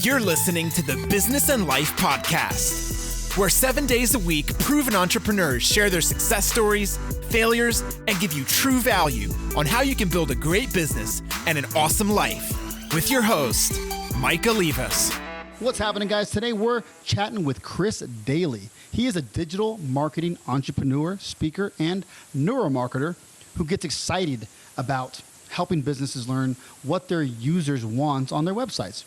You're listening to the Business and Life Podcast, where 7 days a week, proven entrepreneurs share their success stories, failures, and give you true value on how you can build a great business and an awesome life. With your host, Mike Olivas. What's happening, guys? Today we're chatting with Chris Dayley. He is a digital marketing entrepreneur, speaker, and neuromarketer who gets excited about helping businesses learn what their users want on their websites.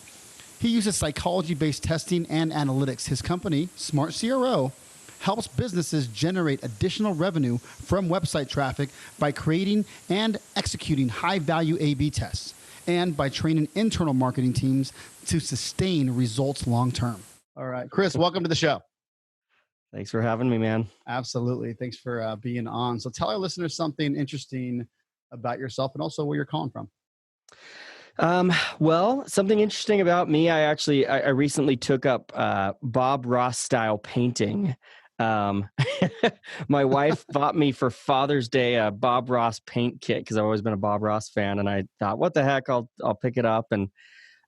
He uses psychology-based testing and analytics. His company, Smart CRO, helps businesses generate additional revenue from website traffic by creating and executing high-value A/B tests and by training internal marketing teams to sustain results long-term. All right, Chris, welcome to the show. Thanks for having me, man. Absolutely. Thanks for being on. So tell our listeners something interesting about yourself and also where you're calling from. Well, something interesting about me, I recently took up Bob Ross style painting. My wife bought me for Father's Day a Bob Ross paint kit because I've always been a Bob Ross fan, and I thought, what the heck, I'll pick it up, and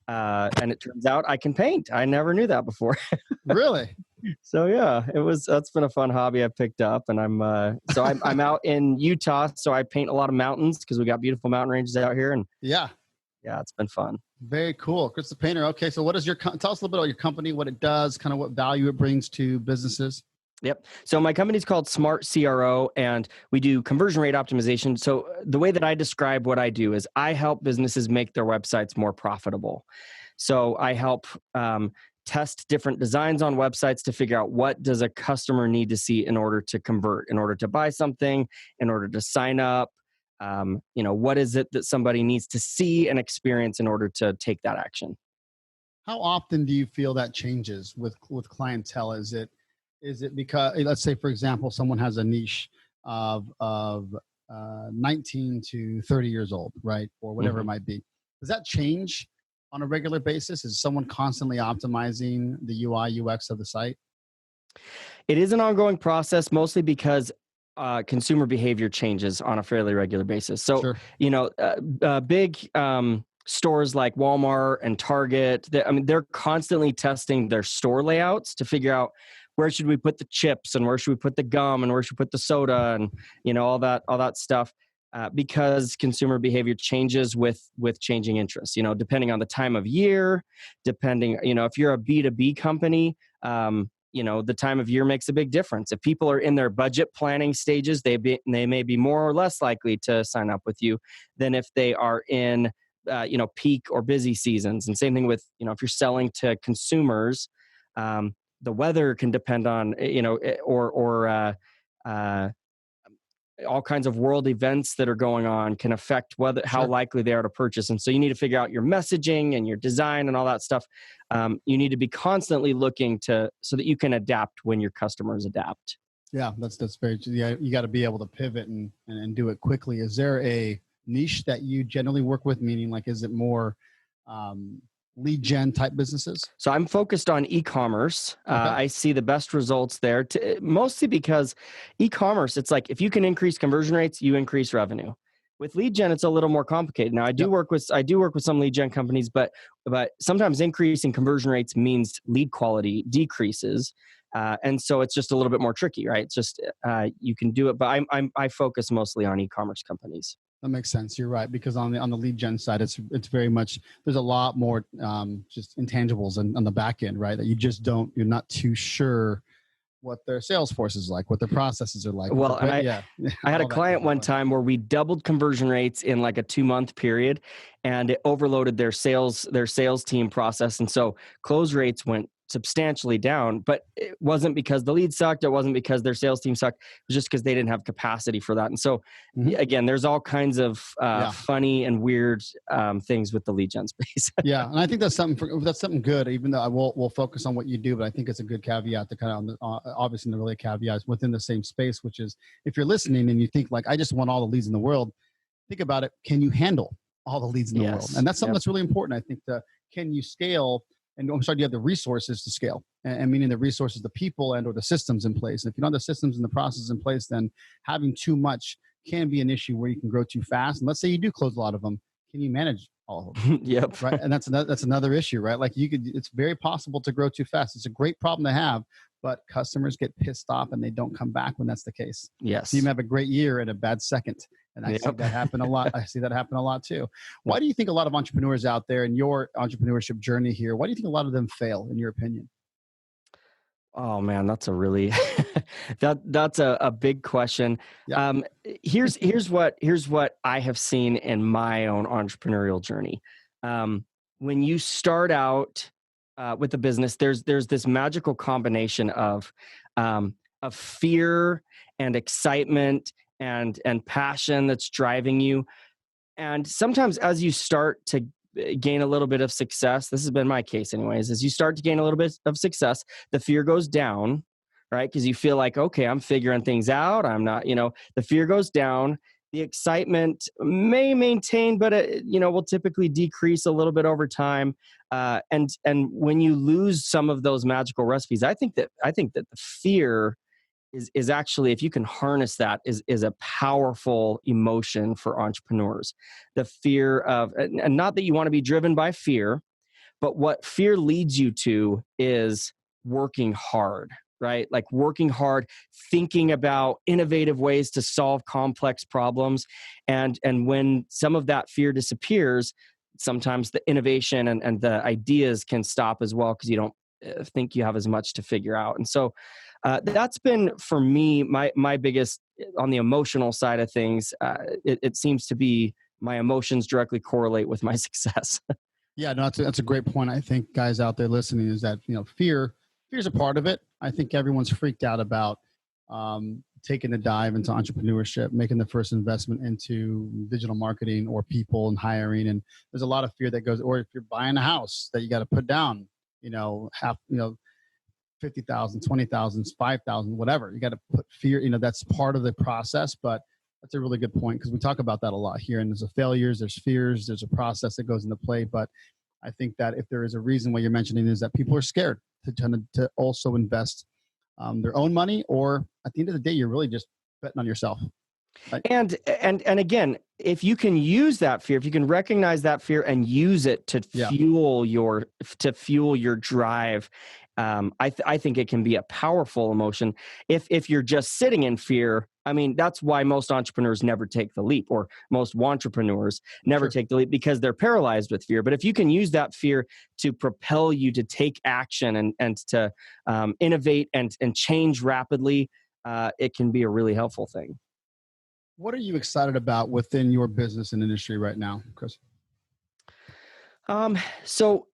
it turns out I can paint. I never knew that before. Really? So yeah, that's been a fun hobby I picked up, and I'm out in Utah, so I paint a lot of mountains because we got beautiful mountain ranges out here, and yeah, it's been fun. Very cool. Chris the painter. Okay, so what is tell us a little bit about your company, what it does, kind of what value it brings to businesses. Yep. So my company's called Smart CRO, and we do conversion rate optimization. So the way that I describe what I do is I help businesses make their websites more profitable. So I help test different designs on websites to figure out what does a customer need to see in order to convert, in order to buy something, in order to sign up. What is it that somebody needs to see and experience in order to take that action? How often do you feel that changes with clientele? Is it because, let's say, for example, someone has a niche of 19 to 30 years old, right? Or whatever it might be. Does that change on a regular basis? Is someone constantly optimizing the UI, UX of the site? It is an ongoing process, mostly because consumer behavior changes on a fairly regular basis. So, sure. Big stores like Walmart and Target, they're constantly testing their store layouts to figure out where should we put the chips and where should we put the gum and where should we put the soda and all that stuff, because consumer behavior changes with changing interests. Depending on the time of year, depending if you're a B2B company. The time of year makes a big difference. If people are in their budget planning stages, they may be more or less likely to sign up with you than if they are in, peak or busy seasons. And same thing with, if you're selling to consumers, the weather can depend on, all kinds of world events that are going on can affect how likely they are to purchase. And so you need to figure out your messaging and your design and all that stuff. You need to be constantly looking so that you can adapt when your customers adapt. Yeah, that's very, you got to be able to pivot and do it quickly. Is there a niche that you generally work with? Meaning, like, is it more lead gen type businesses? So I'm focused on e-commerce. Okay. I see the best results there, mostly because e-commerce, it's like if you can increase conversion rates, you increase revenue. With lead gen, it's a little more complicated. Now, I do work with some lead gen companies, but sometimes increasing conversion rates means lead quality decreases, and so it's just a little bit more tricky, right? It's just you can do it, but I focus mostly on e-commerce companies. That makes sense. You're right, because on the lead gen side, it's very much, there's a lot more just intangibles on the back end, right? That you're not too sure what their sales force is like, what their processes are like. Well, I had a client one time where we doubled conversion rates in like a 2-month period, and it overloaded their sales team process, and so close rates went substantially down. But it wasn't because the lead sucked. It wasn't because their sales team sucked. It was just because they didn't have capacity for that. And so, again, there's all kinds of funny and weird things with the lead gen space. Yeah, and I think that's something good. Even though we'll focus on what you do, but I think it's a good caveat to kind of obviously the really caveats within the same space, which is if you're listening and you think like, I just want all the leads in the world, think about it. Can you handle all the leads in the world? And that's something that's really important. I think can you scale? And I'm sorry, do you have the resources to scale? And meaning the resources, the people and or the systems in place. And if you don't have the systems and the processes in place, then having too much can be an issue where you can grow too fast. And let's say you do close a lot of them. Can you manage all of them. Yep. Right. And that's another issue, right? Like it's very possible to grow too fast. It's a great problem to have, but customers get pissed off and they don't come back when that's the case. Yes. So you may have a great year and a bad second. And I see that happen a lot. I see that happen a lot too. Why do you think a lot of entrepreneurs out there in your entrepreneurship journey here, why do you think a lot of them fail, in your opinion? Oh man, that's a really that's a big question. Yeah. Here's what I have seen in my own entrepreneurial journey. When you start out with a business, there's this magical combination of fear and excitement and passion that's driving you. And sometimes as you start to gain a little bit of success, this has been my case anyways, as you start to gain a little bit of success, the fear goes down, right? Because you feel like, okay, I'm figuring things out. I'm not, the fear goes down. The excitement may maintain, but it, will typically decrease a little bit over time. And when you lose some of those magical recipes, I think that the fear is actually, if you can harness that, is a powerful emotion for entrepreneurs. The fear of, and not that you want to be driven by fear, but what fear leads you to is working hard, right? Like working hard, thinking about innovative ways to solve complex problems. And when some of that fear disappears, sometimes the innovation and the ideas can stop as well, because you don't think you have as much to figure out. And so that's been, for me, my biggest, on the emotional side of things, it seems to be my emotions directly correlate with my success. Yeah, no, that's a great point. I think guys out there listening is that, fear's a part of it. I think everyone's freaked out about taking a dive into entrepreneurship, making the first investment into digital marketing or people and hiring. And there's a lot of fear that goes, or if you're buying a house that you got to put down, half, 50,000, 20,000, 5,000, whatever. You got to put fear, that's part of the process, but that's a really good point, because we talk about that a lot here. And there's failures, there's fears, there's a process that goes into play. But I think that if there is a reason why you're mentioning is that people are scared to also invest their own money, or at the end of the day, you're really just betting on yourself. Right? And again, if you can use that fear, if you can recognize that fear and use it to fuel your drive, I think it can be a powerful emotion. If you're just sitting in fear, I mean, that's why most entrepreneurs never take the leap, or most wantrepreneurs never take the leap, because they're paralyzed with fear. But if you can use that fear to propel you to take action and to innovate and change rapidly, it can be a really helpful thing. What are you excited about within your business and industry right now, Chris? So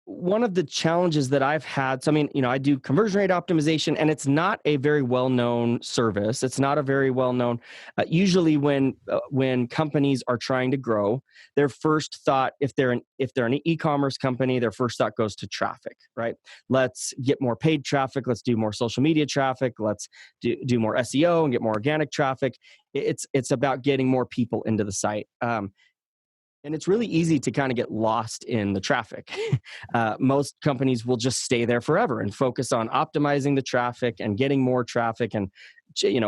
one of the challenges that I've had, so I mean, I do conversion rate optimization, and it's not a very well-known service. It's not a very well-known, usually when companies are trying to grow, their first thought, if they're an e-commerce company, their first thought goes to traffic, right? Let's get more paid traffic. Let's do more social media traffic. Let's do more SEO and get more organic traffic. It's about getting more people into the site. And it's really easy to kind of get lost in the traffic. Most companies will just stay there forever and focus on optimizing the traffic and getting more traffic and,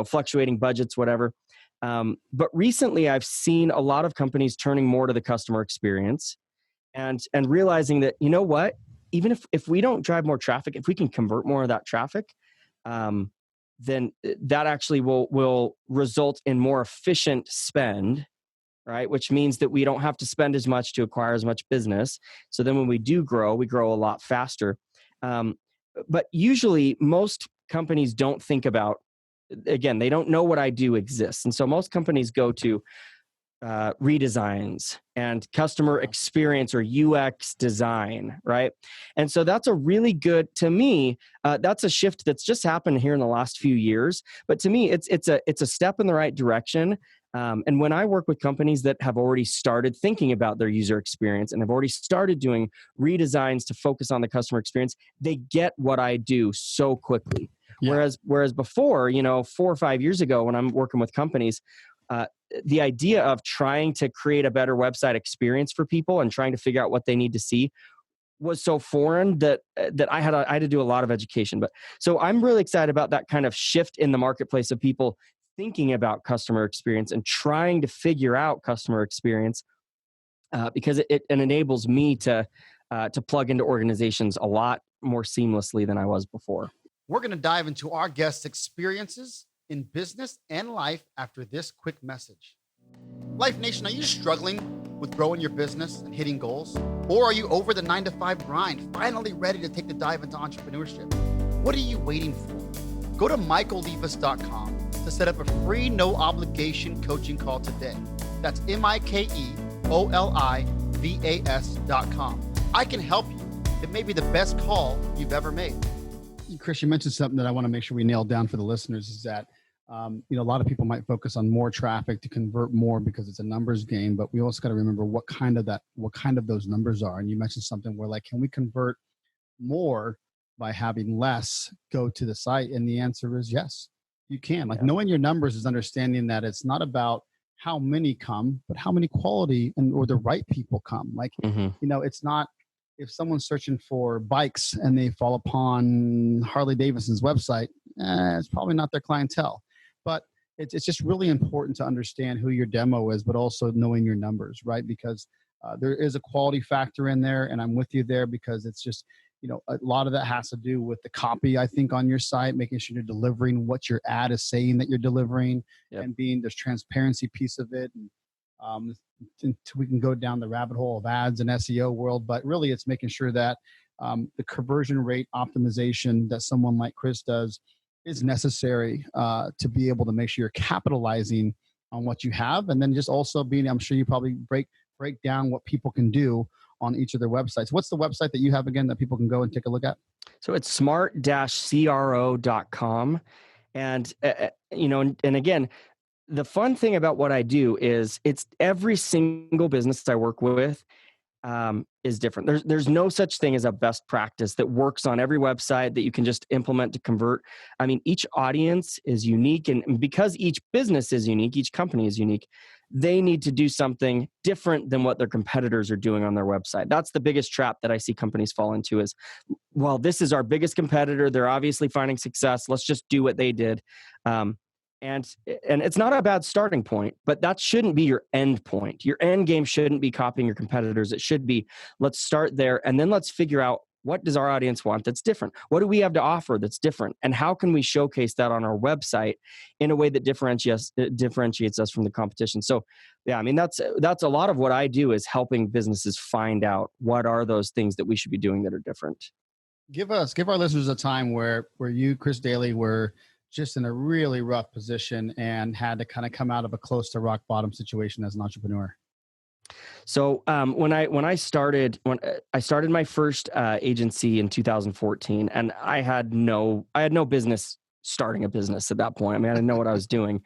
fluctuating budgets, whatever. But recently I've seen a lot of companies turning more to the customer experience and realizing that, what, even if we don't drive more traffic, if we can convert more of that traffic, then that actually will result in more efficient spend, right? Which means that we don't have to spend as much to acquire as much business. So then when we do grow, we grow a lot faster. But usually most companies don't think about, again, they don't know what I do exists. And so most companies go to redesigns and customer experience or UX design, right? And so that's a really good, to me, that's a shift that's just happened here in the last few years. But to me, it's a step in the right direction. And when I work with companies that have already started thinking about their user experience and have already started doing redesigns to focus on the customer experience, they get what I do so quickly. Yeah. Whereas before, 4 or 5 years ago, when I'm working with companies, the idea of trying to create a better website experience for people and trying to figure out what they need to see was so foreign that I had to do a lot of education. But so I'm really excited about that kind of shift in the marketplace of people thinking about customer experience and trying to figure out customer experience. because it enables me to plug into organizations a lot more seamlessly than I was before. We're going to dive into our guests' experiences in business and life after this quick message. Life Nation, are you struggling with growing your business and hitting goals? Or are you over the 9-to-5 grind, finally ready to take the dive into entrepreneurship? What are you waiting for? Go to michaelivas.com to set up a free, no obligation coaching call today. That's MIKEOLIVAS.com. I can help you. It may be the best call you've ever made. Chris, you mentioned something that I want to make sure we nail down for the listeners is that, a lot of people might focus on more traffic to convert more because it's a numbers game, but we also got to remember what kind of those numbers are. And you mentioned something where like, can we convert more by having less go to the site? And the answer is yes, you can. Like knowing your numbers is understanding that it's not about how many come, but how many quality or the right people come. Like, it's not, if someone's searching for bikes and they fall upon Harley Davidson's website, it's probably not their clientele. But it's just really important to understand who your demo is, but also knowing your numbers, right? Because there is a quality factor in there, and I'm with you there because it's just, a lot of that has to do with the copy, I think, on your site, making sure you're delivering what your ad is saying that you're delivering, and there's transparency piece of it. And, we can go down the rabbit hole of ads and SEO world, but really it's making sure that the conversion rate optimization that someone like Chris does is necessary to be able to make sure you're capitalizing on what you have. And then just also I'm sure you probably break down what people can do on each of their websites. What's the website that you have again that people can go and take a look at? So it's smart-cro.com. And, and again, the fun thing about what I do is it's every single business I work with is different. There's no such thing as a best practice that works on every website that you can just implement to convert. I mean, each audience is unique, and because each business is unique, each company is unique, they need to do something different than what their competitors are doing on their website. That's the biggest trap that I see companies fall into is, well, this is our biggest competitor. They're obviously finding success. Let's just do what they did. And it's not a bad starting point, but that shouldn't be your end point. Your end game shouldn't be copying your competitors. It should be, let's start there and then let's figure out, what does our audience want that's different? What do we have to offer that's different? And how can we showcase that on our website in a way that differentiates us from the competition? So yeah, I mean, that's a lot of what I do is helping businesses find out what are those things that we should be doing that are different. Give our listeners a time where you, Chris Dayley, were just in a really rough position and had to kind of come out of a close to rock bottom situation as an entrepreneur. So when I started my first agency in 2014, and I had no business starting a business at that point. I mean, I didn't know what I was doing.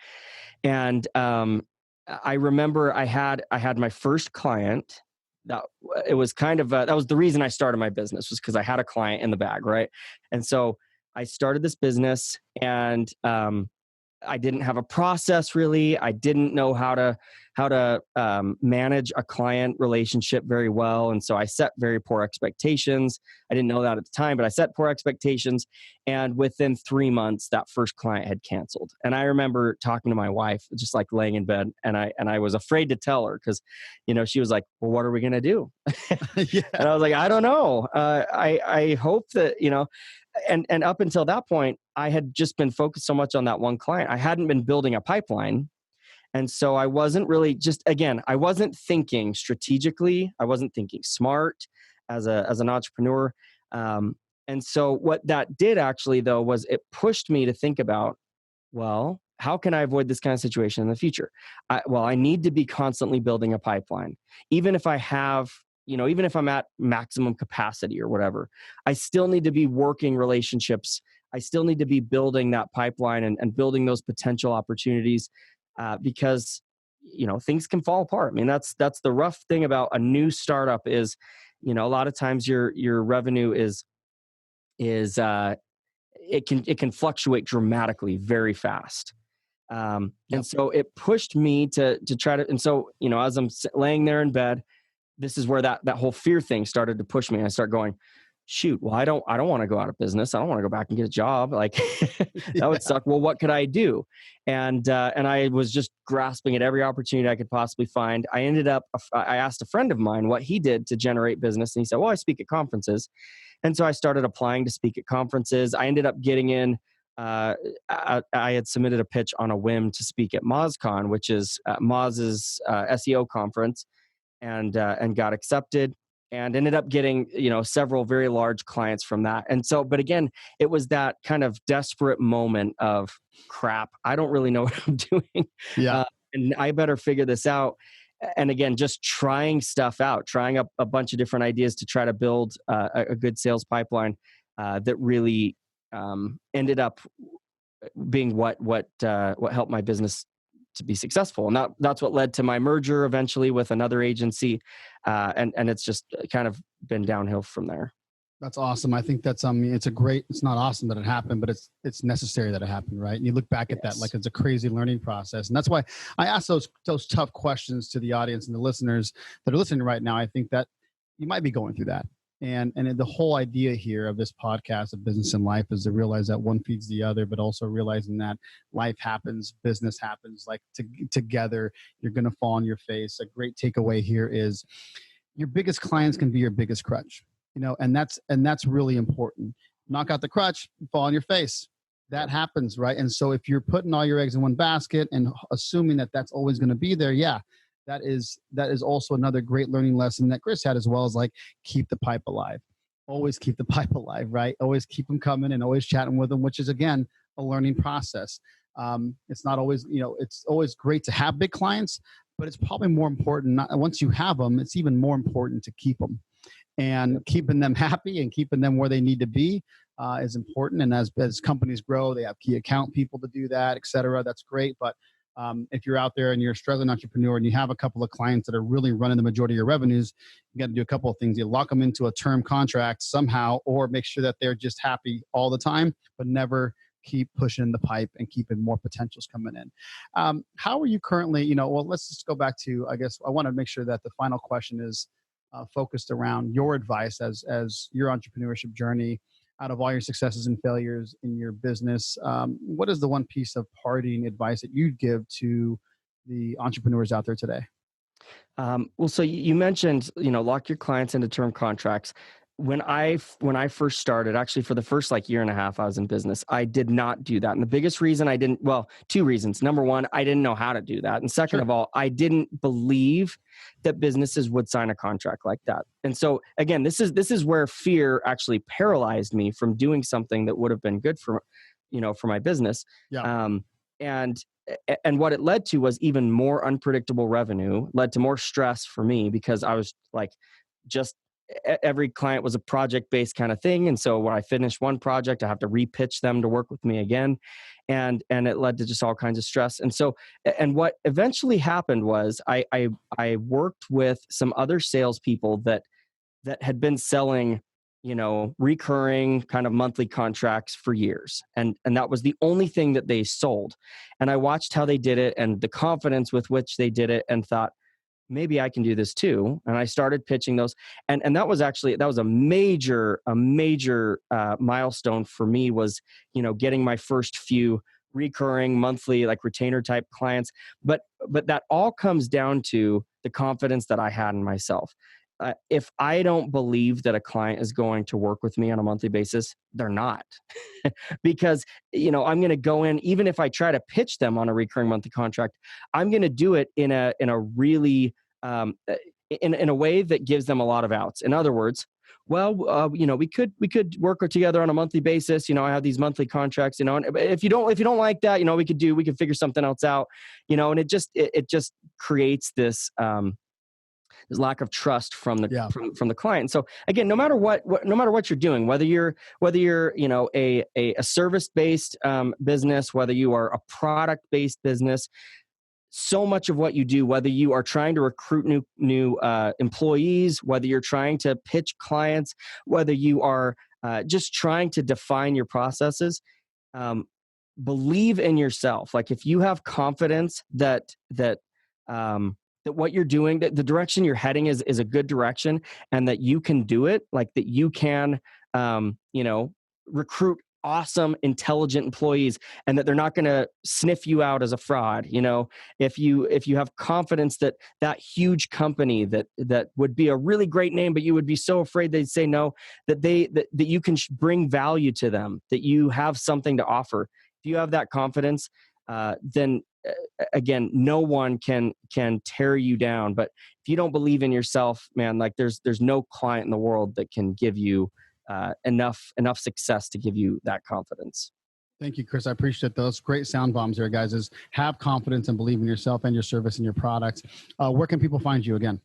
And I remember I had my first client. That it was kind of that was the reason I started my business, was because I had a client in the bag, right? And so I started this business, and I didn't have a process really. I didn't know how to manage a client relationship very well, and so I set very poor expectations. I didn't know that at the time, but I set poor expectations. And within 3 months, that first client had canceled. And I remember talking to my wife, just like laying in bed, and I was afraid to tell her because, she was like, "Well, what are we gonna do?" Yeah. And I was like, "I don't know. I hope that And up until that point, I had just been focused so much on that one client. I hadn't been building a pipeline. And so I wasn't really I wasn't thinking strategically. I wasn't thinking smart as an entrepreneur. And so what that did actually, though, was it pushed me to think about, well, how can I avoid this kind of situation in the future? I need to be constantly building a pipeline. Even if I have, even if I'm at maximum capacity or whatever, I still need to be working relationships. I still need to be building that pipeline and building those potential opportunities because, things can fall apart. I mean, that's the rough thing about a new startup is, a lot of times your revenue is it can fluctuate dramatically very fast. And so it pushed me to try to, and so, as I'm laying there in bed, this is where that whole fear thing started to push me. I start going, shoot, well, I don't want to go out of business. I don't want to go back and get a job. Like that would suck. Well, what could I do? And I was just grasping at every opportunity I could possibly find. I asked a friend of mine what he did to generate business. And he said, well, I speak at conferences. And so I started applying to speak at conferences. I ended up getting in. I had submitted a pitch on a whim to speak at MozCon, which is Moz's SEO conference, and got accepted. And ended up getting, several very large clients from that. And so, but again, it was that kind of desperate moment of crap. I don't really know what I'm doing. Yeah. And I better figure this out. And again, just trying stuff out, trying a bunch of different ideas to try to build a good sales pipeline that really ended up being what helped my business to be successful. And that's what led to my merger eventually with another agency. And it's just kind of been downhill from there. That's awesome. I think that's, it's not awesome that it happened, but it's necessary that it happened, right? And you look back at that, like it's a crazy learning process. And that's why I ask those tough questions to the audience and the listeners that are listening right now. I think that you might be going through that. And the whole idea here of this podcast of Business and Life is to realize that one feeds the other, but also realizing that life happens, business happens, like together, you're going to fall on your face. A great takeaway here is your biggest clients can be your biggest crutch, and that's really important. Knock out the crutch, fall on your face. That happens, right? And so if you're putting all your eggs in one basket and assuming that that's always going to be there, that is also another great learning lesson that Chris had, as well as like keep the pipe alive. Always keep the pipe alive, right? Always keep them coming and always chatting with them, which is, again, a learning process. It's not always, it's always great to have big clients, but it's probably more important. Once you have them, it's even more important to keep them. And keeping them happy and keeping them where they need to be is important. And as companies grow, they have key account people to do that, et cetera. That's great. But if you're out there and you're a struggling entrepreneur and you have a couple of clients that are really running the majority of your revenues, you got to do a couple of things. You lock them into a term contract somehow, or make sure that they're just happy all the time, but never keep pushing the pipe and keeping more potentials coming in. How are you currently, let's just go back to, I guess I want to make sure that the final question is focused around your advice as your entrepreneurship journey. Out of all your successes and failures in your business, what is the one piece of parting advice that you'd give to the entrepreneurs out there today? Well, so you mentioned, lock your clients into term contracts. When I first started, actually for the first year and a half I was in business, I did not do that. And the biggest reason I didn't, two reasons. Number one, I didn't know how to do that. And second of all, I didn't believe that businesses would sign a contract like that. And so again, this is where fear actually paralyzed me from doing something that would have been good for my business. Yeah. And what it led to was even more unpredictable revenue, led to more stress for me because I was every client was a project-based kind of thing. And so when I finished one project, I have to repitch them to work with me again. And it led to just all kinds of stress. And so, and what eventually happened was I worked with some other salespeople that had been selling, recurring kind of monthly contracts for years. And that was the only thing that they sold. And I watched how they did it and the confidence with which they did it and thought, maybe I can do this too. And I started pitching those. And that was a major milestone for me was, getting my first few recurring monthly, retainer type clients. But that all comes down to the confidence that I had in myself. If I don't believe that a client is going to work with me on a monthly basis, they're not. Because, I'm going to go in, even if I try to pitch them on a recurring monthly contract, I'm going to do it in a really, in a way that gives them a lot of outs. In other words, we could work together on a monthly basis. I have these monthly contracts, and if you don't like that, we could figure something else out, and it just creates this lack of trust from the client. So again, no matter what you're doing, whether you're a service-based business, whether you are a product-based business, so much of what you do, whether you are trying to recruit new employees, whether you're trying to pitch clients, whether you are just trying to define your processes, believe in yourself. If you have confidence that that what you're doing, that the direction you're heading is a good direction, and that you can do it, like that you can, recruit awesome, intelligent employees, and that they're not going to sniff you out as a fraud. If you have confidence that that huge company that would be a really great name, but you would be so afraid they'd say no, that you can bring value to them, that you have something to offer. If you have that confidence, then again, no one can tear you down. But if you don't believe in yourself, man, like there's no client in the world that can give you enough success to give you that confidence. Thank you, Chris. I appreciate those great sound bombs there, guys. Is have confidence and believe in yourself and your service and your products. Where can people find you again?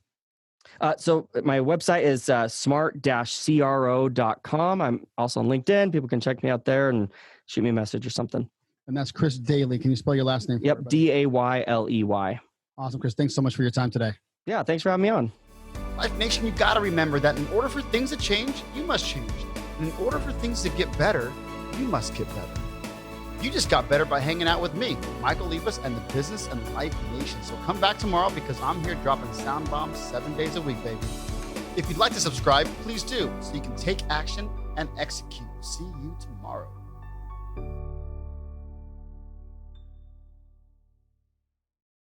So my website is smart-cro.com. I'm also on LinkedIn. People can check me out there and shoot me a message or something. And that's Chris Dayley. Can you spell your last name? Yep, Dayley. Awesome, Chris. Thanks so much for your time today. Yeah, thanks for having me on. Life Nation, you got to remember that in order for things to change, you must change. And in order for things to get better, you must get better. You just got better by hanging out with me, Michael Liebus, and the Business and Life Nation. So come back tomorrow because I'm here dropping sound bombs 7 days a week, baby. If you'd like to subscribe, please do so you can take action and execute. See you tomorrow.